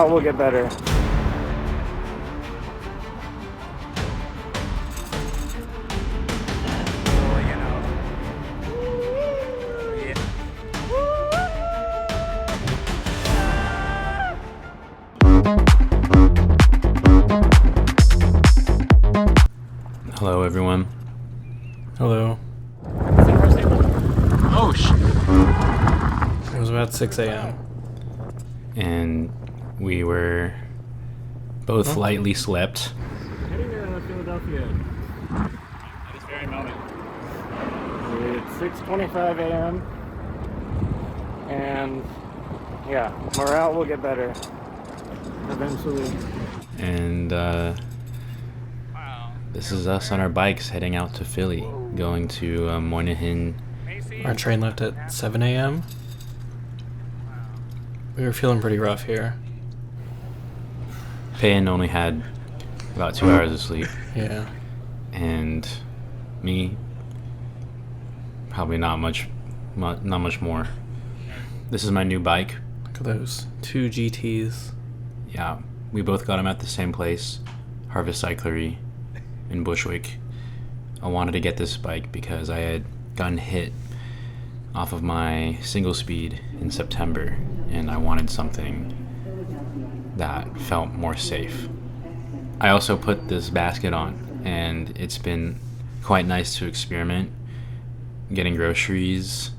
out, we'll get better. Hello, everyone. Hello. Oh, shit. It was about 6 a.m. And we were both lightly slept. Heading to Philadelphia at this very moment. It's 6:25 a.m. And yeah, morale will get better eventually. And this is us on our bikes heading out to Philly, going to Moynihan. Our train left at 7 a.m. We were feeling pretty rough here. Payne only had about 2 hours of sleep. Yeah. And me, probably not much more. This is my new bike. Look at those 2 GTs. Yeah, we both got them at the same place, Harvest Cyclery in Bushwick. I wanted to get this bike because I had gotten hit off of my single speed in September, and I wanted something that felt more safe. I also put this basket on, and it's been quite nice to experiment getting groceries,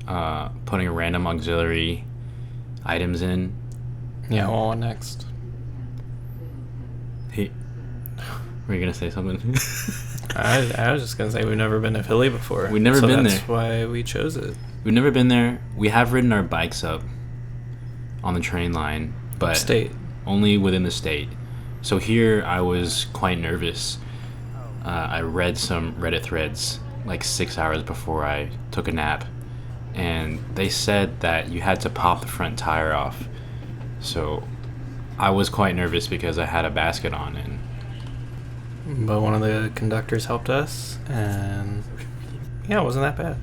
putting random auxiliary items in. Yeah, well, what next? Hey, were you gonna say something? I was just gonna say we've never been to Philly before. We've never been there. That's why we chose it. We've never been there. We have ridden our bikes up on the train line, but State. only within the state. So here I was quite nervous. I read some Reddit threads like 6 hours before I took a nap, and they said that you had to pop the front tire off. So I was quite nervous because I had a basket on, and But one of the conductors helped us, and yeah, it wasn't that bad.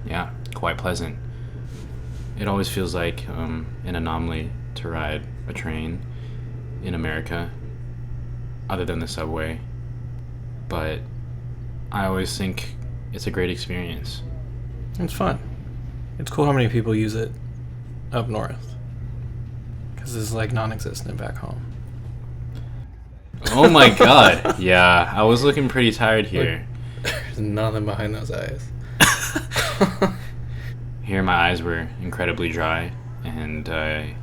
yeah, quite pleasant. It always feels like an anomaly to ride a train in America, other than the subway. But I always think it's a great experience. It's fun. It's cool how many people use it up north, because it's like non-existent back home. Oh my god. Yeah, I was looking pretty tired here. There's nothing behind those eyes. Here my eyes were incredibly dry, and I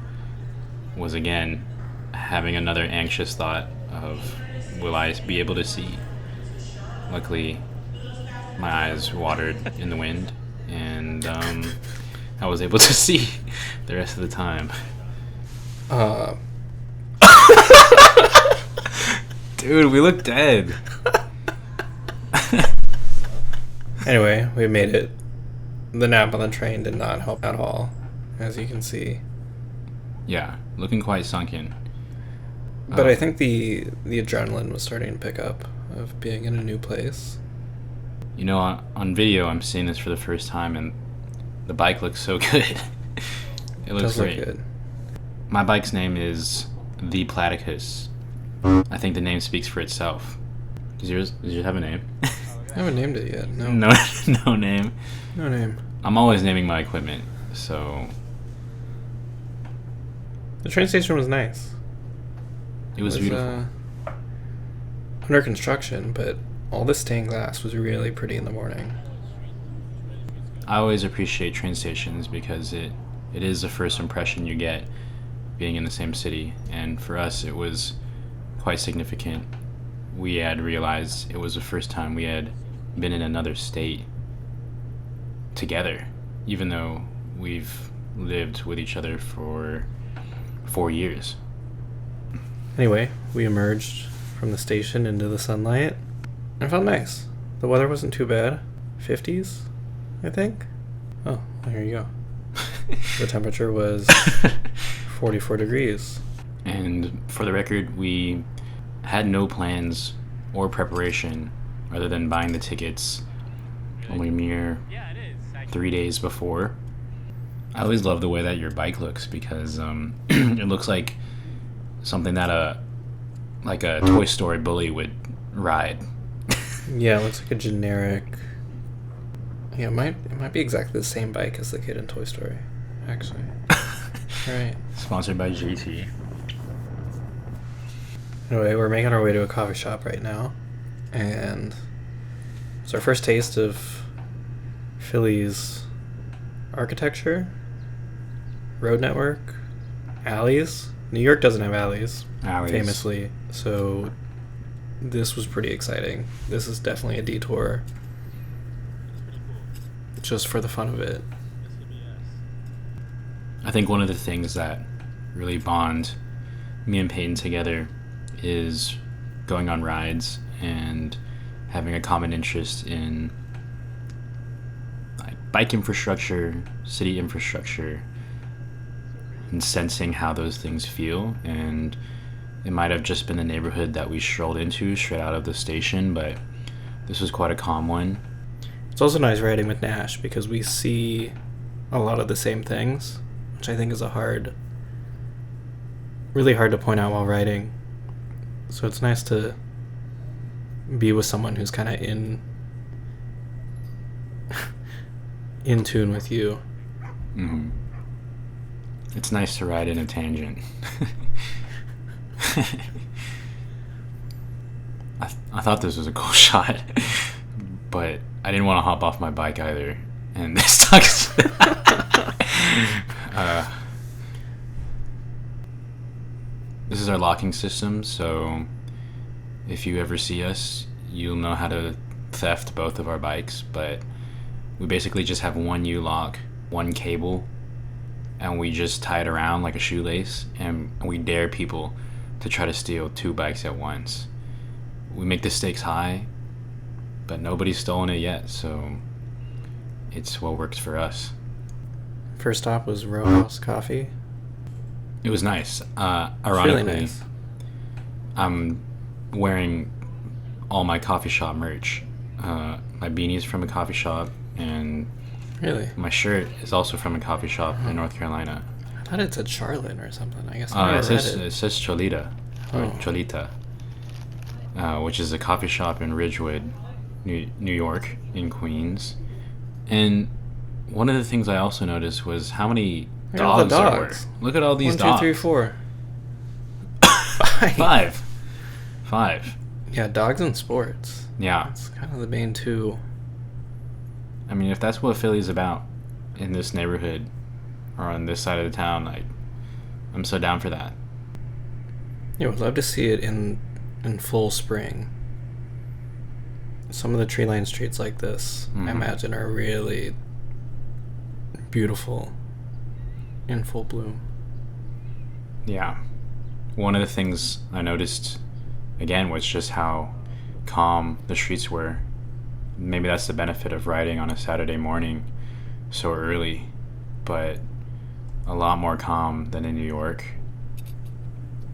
was again having another anxious thought of, will I be able to see? Luckily, my eyes watered in the wind, and I was able to see the rest of the time. Dude, we look dead. Anyway, we made it. The nap on the train did not help at all, as you can see. Yeah, looking quite sunken. But I think the adrenaline was starting to pick up of being in a new place. You know, on video, I'm seeing this for the first time, and the bike looks so good. It looks Does look great. good. My bike's name is the Platycus. I think the name speaks for itself. Does yours have a name? I haven't named it yet. No. No name. No name. I'm always naming my equipment, so The train station was nice. it was beautiful. Under construction, but all the stained glass was really pretty in the morning. I always appreciate train stations because it is the first impression you get being in the same city, and for us it was quite significant. We had realized it was the first time we had been in another state together, even though we've lived with each other for 4 years. Anyway, we emerged from the station into the sunlight. It felt nice. The weather wasn't too bad. 50s, I think. Oh, well, here you go. The temperature was 44 degrees. And for the record, we had no plans or preparation other than buying the tickets only mere 3 days before. I always love the way that your bike looks because it looks like something that a Toy Story bully would ride. Yeah, it looks like a generic. Yeah, it might be exactly the same bike as the kid in Toy Story, actually. Right. Sponsored by GT. Anyway, we're making our way to a coffee shop right now, and it's our first taste of Philly's architecture, road network, alleys. New York doesn't have alleys, famously, so this was pretty exciting. This is definitely a detour just for the fun of it. I think one of the things that really bond me and Peyton together is going on rides and having a common interest in like bike infrastructure, city infrastructure, and sensing how those things feel. And it might have just been the neighborhood that we strolled into straight out of the station, but this was quite a calm one. It's also nice riding with Nash because we see a lot of the same things, which I think is really hard to point out while riding. So it's nice to be with someone who's kind of in tune with you. Mm-hmm. It's nice to ride in a tangent. I thought this was a cool shot, but I didn't want to hop off my bike either, and this sucks. This is our locking system, so if you ever see us, you'll know how to theft both of our bikes, but we basically just have one U-lock, one cable, and we just tie it around like a shoelace, and we dare people to try to steal 2 bikes at once. We make the stakes high, but nobody's stolen it yet, so it's what works for us. First stop was Row House Coffee. It was nice. Ironically, really nice. I'm wearing all my coffee shop merch. My beanie's from a coffee shop, and Really? my shirt is also from a coffee shop in North Carolina. I thought it said Charlotte or something. I guess I never read it. It says Cholita, or Cholita, which is a coffee shop in Ridgewood, New York, in Queens. And one of the things I also noticed was how many dogs there were. Look at all these dogs. 1, 2, 3, 4. 5. 5. Yeah, dogs in sports. Yeah. It's kind of the main two. I mean, if that's what Philly's about in this neighborhood or on this side of the town, I'm so down for that. Yeah, would love to see it in full spring. Some of the tree-lined streets like this, I imagine, are really beautiful in full bloom. Yeah. One of the things I noticed, again, was just how calm the streets were. Maybe that's the benefit of riding on a Saturday morning so early, but a lot more calm than in New York.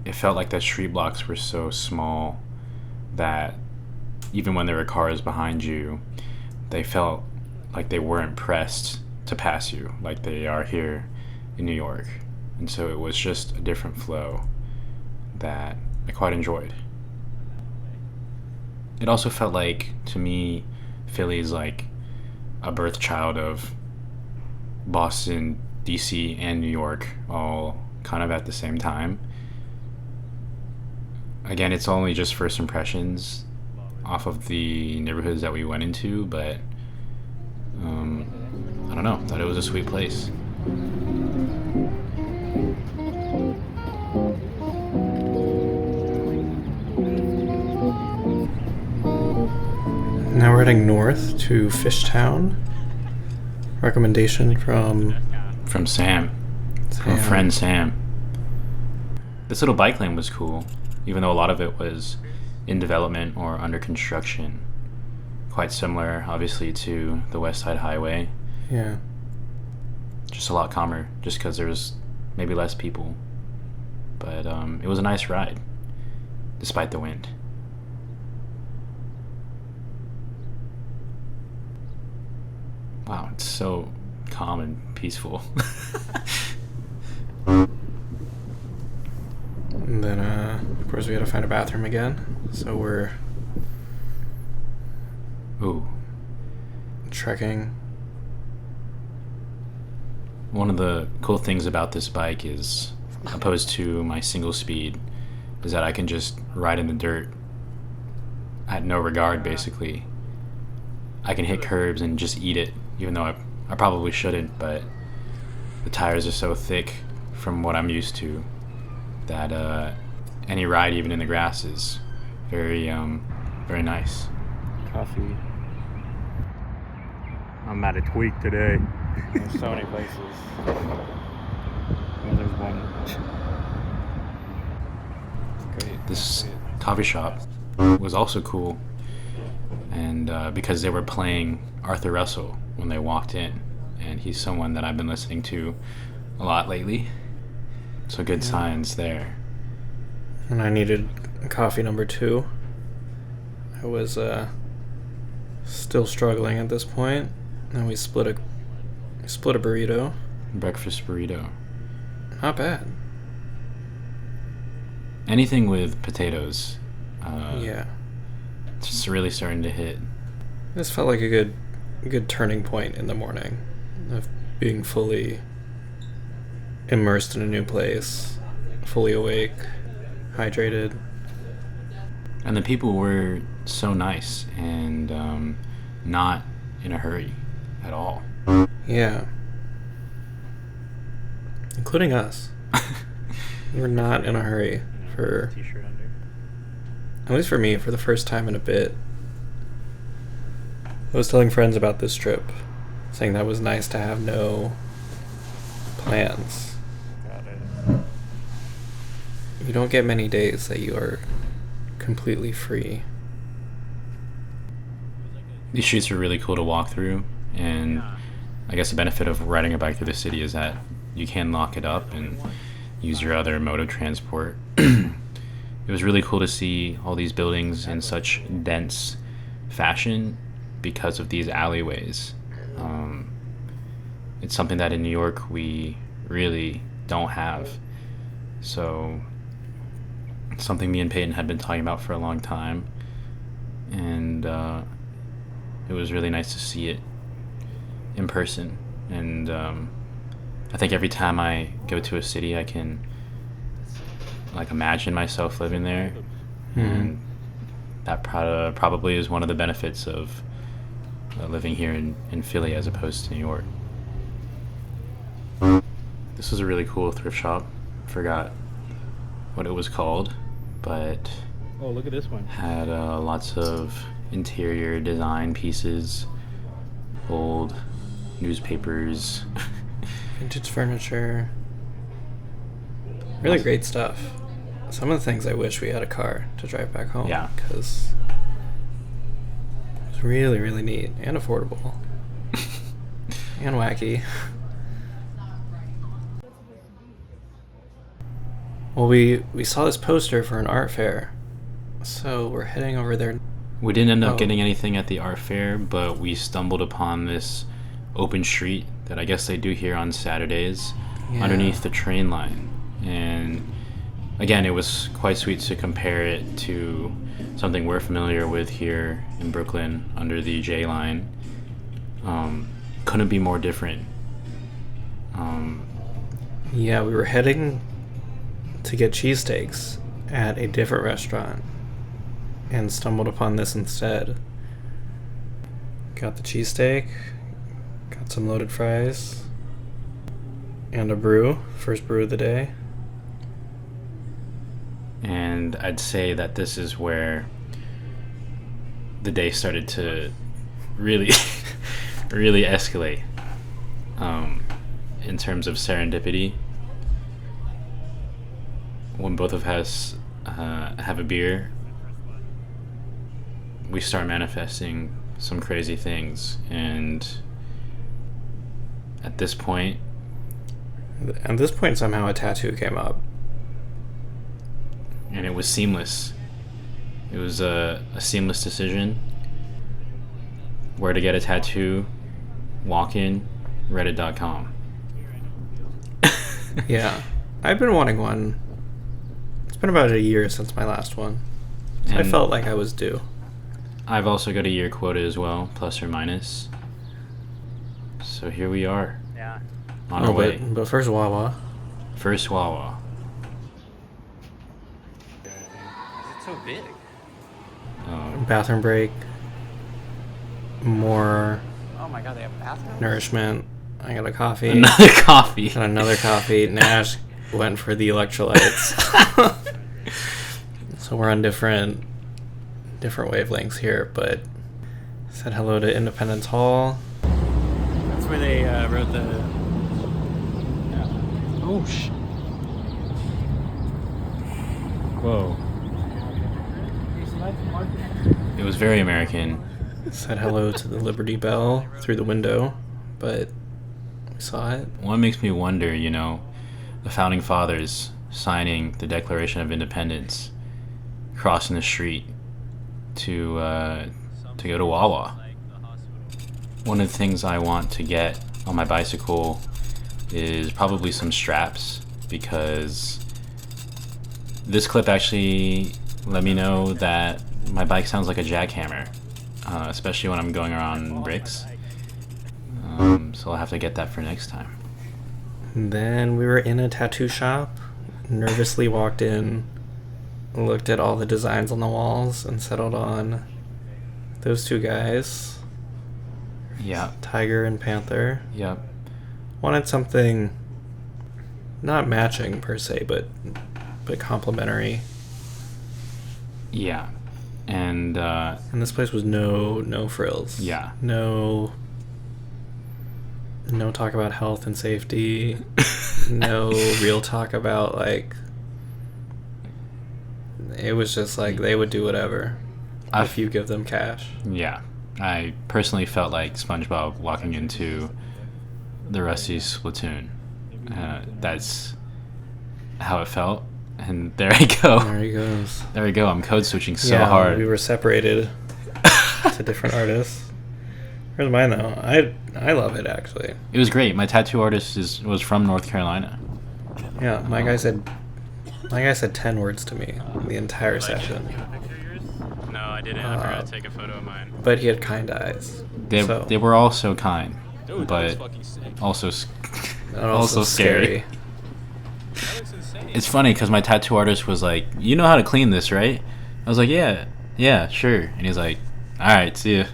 It felt like the street blocks were so small that even when there were cars behind you, they felt like they weren't pressed to pass you like they are here in New York. And so it was just a different flow that I quite enjoyed. It also felt like, to me, Philly's like a birth child of Boston, DC, and New York all kind of at the same time. Again, it's only just first impressions off of the neighborhoods that we went into, but I don't know, thought it was a sweet place. Now we're heading north to Fishtown. Recommendation from Sam. From a friend Sam. This little bike lane was cool, even though a lot of it was in development or under construction. Quite similar, obviously, to the West Side Highway. Yeah. Just a lot calmer, just because there was maybe less people. But it was a nice ride, despite the wind. Wow, it's so calm and peaceful. And then, of course, we had to find a bathroom again. So we're Ooh. trekking. One of the cool things about this bike is, opposed to my single speed, is that I can just ride in the dirt at no regard, basically. I can hit curbs and just eat it, even though I probably shouldn't, but the tires are so thick from what I'm used to that any ride, even in the grass, is very nice. Coffee. I'm at a tweak today. There's so many places. Oh, there's one. Great. This coffee shop was also cool, and because they were playing Arthur Russell when they walked in, and he's someone that I've been listening to a lot lately, so good signs there. And I needed coffee number 2. I was still struggling at this point, and we split a burrito. Breakfast burrito. Not bad. Anything with potatoes. Yeah. It's just really starting to hit. This felt like a good turning point in the morning of being fully immersed in a new place, fully awake, hydrated. And the people were so nice and not in a hurry at all. Yeah. Including us. We're not in a hurry for, T-shirt under. at least for me, for the first time in a bit. I was telling friends about this trip, saying that it was nice to have no plans. Got it. You don't get many days that you are completely free. These streets are really cool to walk through, and I guess the benefit of riding a bike through the city is that you can lock it up and use your other mode of transport. It was really cool to see all these buildings in such dense fashion because of these alleyways. It's something that in New York we really don't have. So it's something me and Peyton had been talking about for a long time, and it was really nice to see it in person. And I think every time I go to a city, I can imagine myself living there, and that probably is one of the benefits of living here in Philly as opposed to New York. This was a really cool thrift shop. I forgot what it was called, but Oh, look at this one. had lots of interior design pieces, old newspapers. Vintage furniture. Really great stuff. Some of the things I wish we had a car to drive back home. Yeah. Because it was really, really neat and affordable. And wacky. Well, we saw this poster for an art fair. So we're heading over there. We didn't end up Oh. getting anything at the art fair, but we stumbled upon this open street that I guess they do here on Saturdays Yeah. underneath the train line. And again, it was quite sweet to compare it to something we're familiar with here in Brooklyn under the J line. Couldn't be more different. Yeah, we were heading to get cheesesteaks at a different restaurant and stumbled upon this instead. Got the cheesesteak, got some loaded fries, and a brew, first brew of the day. And I'd say that this is where the day started to really, really escalate in terms of serendipity. When both of us have a beer, we start manifesting some crazy things. And at this point, somehow a tattoo came up. and it was seamless. It was a seamless decision. Where to get a tattoo, walk in, Reddit.com. Yeah. I've been wanting one. It's been about a year since my last one. So I And felt like I was due. I've also got a year quota as well, plus or minus. So here we are. Yeah. On our way. But first Wawa. First Wawa. It's so big. Bathroom break. More Oh my god, they have bathrooms? nourishment. I got a coffee. Another coffee. And another coffee. Nash went for the electrolytes. So we're on different wavelengths here, but said hello to Independence Hall. That's where they wrote the... Oh, Whoa. It was very American. Said hello to the Liberty Bell through the window, but we saw it. One makes me wonder, you know, the founding fathers signing the Declaration of Independence, crossing the street to go to Wawa. One of the things I want to get on my bicycle is probably some straps, because this clip actually let me know that my bike sounds like a jackhammer, especially when I'm going around bricks. So I'll have to get that for next time. Then we were in a tattoo shop, nervously walked in, looked at all the designs on the walls, and settled on those two guys, Yeah. Tiger and Panther. Yep. Wanted something not matching per se, but complementary. Yeah. And And this place was no frills. yeah. No talk about health and safety. No real talk about, like, it was just like they would do whatever if you give them cash. Yeah. I personally felt like SpongeBob walking into the Rusty Splatoon. That's how it felt. And there I go. There he goes. There we go. I'm code switching so Yeah, hard. we were separated to different artists. Where's mine though? I love it actually. It was great. My tattoo artist was from North Carolina. Yeah, my guy said 10 words to me the entire session. No, I didn't. I forgot to take a photo of mine. But he had kind eyes. They were all so kind, Dude, but that was fucking sick. also And also scary. That looks insane. It's funny because my tattoo artist was like, "You know how to clean this, right?" I was like, "Yeah, sure." And he's like, "All right, see ya."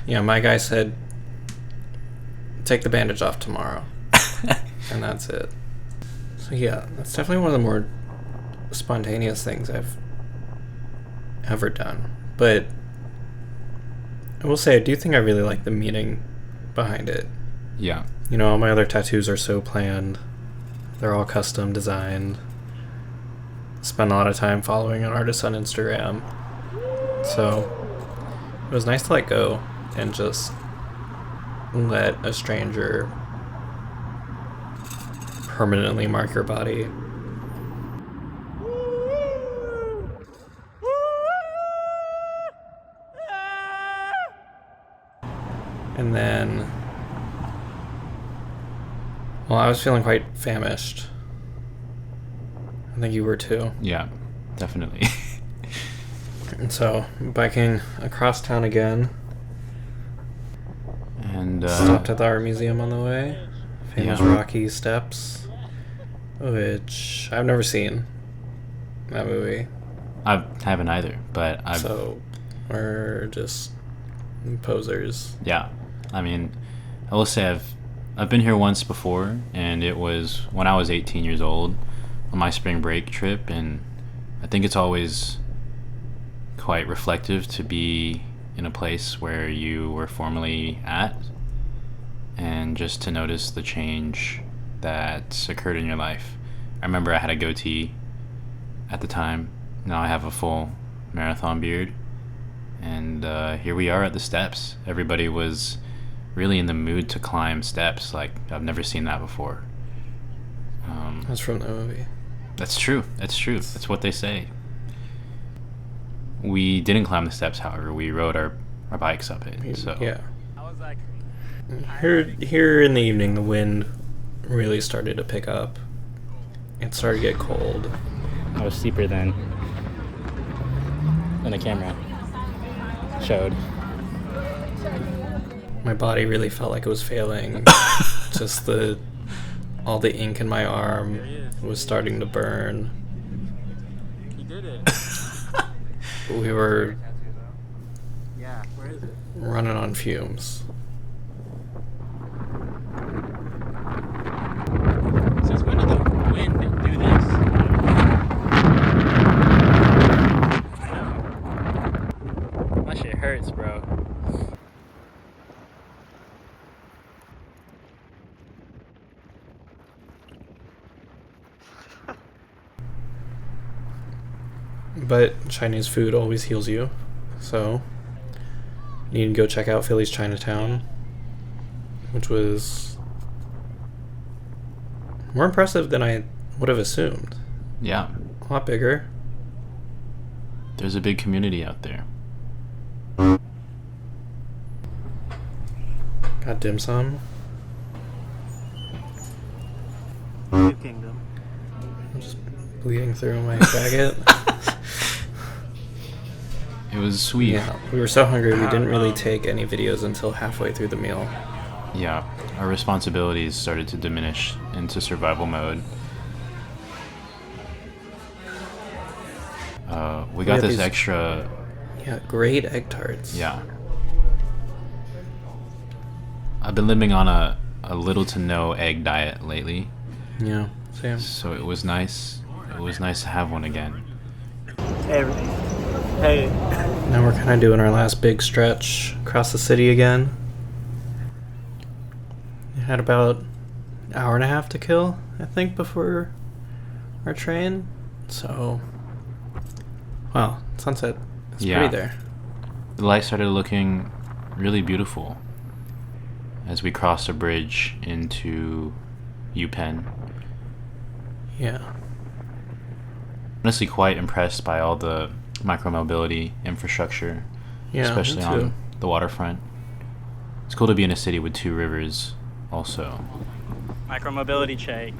Yeah, my guy said take the bandage off tomorrow. And that's it. So yeah, that's definitely one of the more spontaneous things I've ever done. But I will say I do think I really like the meaning behind it. Yeah. You know, all my other tattoos are so planned. They're all custom designed. Spend a lot of time following an artist on Instagram. So it was nice to let go and just let a stranger permanently mark your body. And then, well, I was feeling quite famished. I think you were too. Yeah, definitely. And so, biking across town again. And Stopped at the art museum on the way. Famous Yeah. Rocky Steps, which I've never seen that movie. I haven't either, but I've So we're just posers. yeah. I mean, I will say I've been here once before, and it was when I was 18 years old on my spring break trip, and I think it's always quite reflective to be in a place where you were formerly at, and just to notice the change that's occurred in your life. I remember I had a goatee at the time. Now I have a full marathon beard, and here we are at the steps. Everybody was really in the mood to climb steps. Like, I've never seen that before. That's from the movie. That's true. That's what they say. We didn't climb the steps, however. We rode our bikes up it. So Yeah. How was that? Here in the evening, the wind really started to pick up. It started to get cold. I was steeper than the camera showed. My body really felt like it was failing. Just all the ink in my arm was starting to burn. He did it. We were Yeah, where is it? running on fumes. Since when did the wind do this? I know. That shit hurts, bro. But Chinese food always heals you. So, you need to go check out Philly's Chinatown, which was more impressive than I would have assumed. Yeah, A lot bigger. there's a big community out there. Got dim sum. New Kingdom. I'm just bleeding through my faggot. It was sweet. Yeah, we were so hungry we didn't really take any videos until halfway through the meal. Yeah, our responsibilities started to diminish into survival mode. We got had this these- extra. Yeah, great egg tarts. Yeah. I've been living on a little to no egg diet lately, Yeah, same. so it was nice. It was nice to have one again. Hey, hey. Now we're kind of doing our last big stretch across the city again. We had about an hour and a half to kill, I think, before our train. So, wow, sunset is Yeah. pretty there. The light started looking really beautiful as we crossed a bridge into UPenn. Yeah, Honestly, quite impressed by all the micromobility infrastructure, yeah, especially me on too. the waterfront. It's cool to be in a city with two rivers, also. Micromobility check.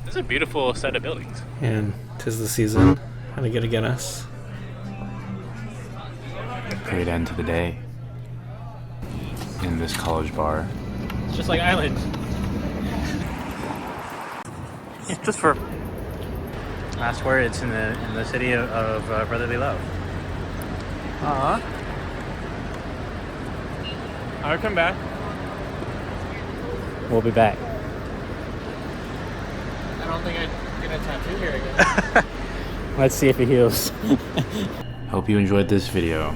This is a beautiful set of buildings. And 'tis the season. How to get a Guinness. Great end to the day in this college bar. It's just like Island. Just for last words in the city of brotherly love. I'll come back. We'll be back. I don't think I'd get a tattoo here again. Let's see if it heals. Hope you enjoyed this video.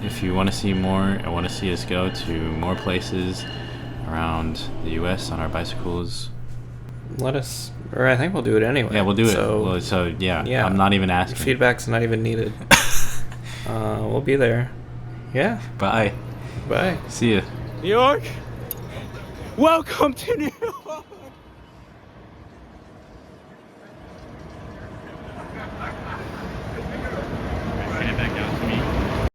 If you want to see more and want to see us go to more places around the US on our bicycles, Let us, or I think we'll do it anyway. yeah, we'll do it. So, Yeah, I'm not even asking. feedback's not even needed. We'll be there. Yeah, Bye. bye. See ya. New York, welcome to New York.